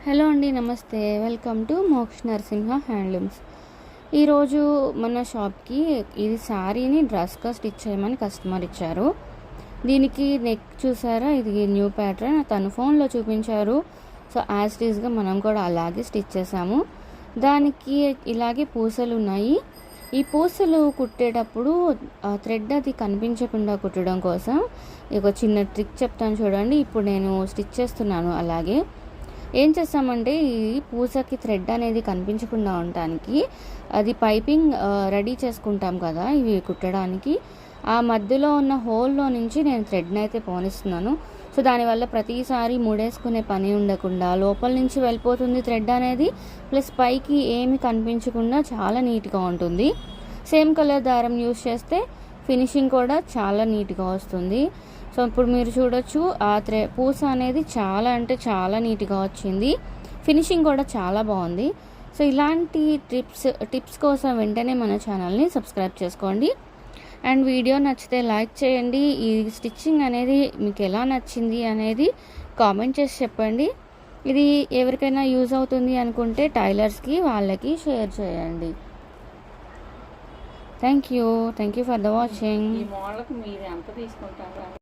Hello అండి, నమస్తే. Welcome to మోక్ష నరసింహ హ్యాండ్లూమ్స్. ఈరోజు మన షాప్కి ఇది శారీని డ్రెస్గా స్టిచ్ చేయమని కస్టమర్ ఇచ్చారు. దీనికి నెక్ చూసారా, ఇది న్యూ ప్యాటర్న్ తను ఫోన్లో చూపించారు. సో యాజ్ ఇట్ ఈస్గా మనం కూడా అలాగే స్టిచ్ చేసాము. దానికి ఇలాగే పూసలు ఉన్నాయి. ఈ పూసలు కుట్టేటప్పుడు థ్రెడ్ అది కనిపించకుండా కుట్టడం కోసం ఒక చిన్న ట్రిక్ చెప్తాను చూడండి. ఇప్పుడు నేను స్టిచ్ చేస్తున్నాను. అలాగే ఏం చేస్తామంటే ఈ పూసకి థ్రెడ్ అనేది కనిపించకుండా ఉండటానికి అది పైపింగ్ రెడీ చేసుకుంటాం కదా ఇవి కుట్టడానికి. ఆ మధ్యలో ఉన్న హోల్లో నుంచి నేను థ్రెడ్ని అయితే పోనిస్తున్నాను. సో దానివల్ల ప్రతిసారి ముడేసుకునే పని ఉండకుండా లోపల నుంచి వెళ్ళిపోతుంది థ్రెడ్ అనేది. ప్లస్ పైకి ఏమి కనిపించకుండా చాలా నీట్గా ఉంటుంది. సేమ్ కలర్ దారం యూస్ చేస్తే ఫినిషింగ్ కూడా చాలా నీట్గా వస్తుంది. సో ఇప్పుడు మీరు చూడొచ్చు ఆ పూస అనేది చాలా అంటే చాలా నీట్గా వచ్చింది. ఫినిషింగ్ కూడా చాలా బాగుంది. సో ఇలాంటి టిప్స్ కోసం వెంటనే మన ఛానల్ని సబ్స్క్రైబ్ చేసుకోండి. అండ్ వీడియో నచ్చితే లైక్ చేయండి. ఈ స్టిచ్చింగ్ అనేది మీకు ఎలా నచ్చింది అనేది కామెంట్ చేసి చెప్పండి. ఇది ఎవరికైనా యూజ్ అవుతుంది అనుకుంటే టైలర్స్కి వాళ్ళకి షేర్ చేయండి. Thank you for the watching. ఈ మోడల్కి మీరు ఎంత తీసుకుంటారు?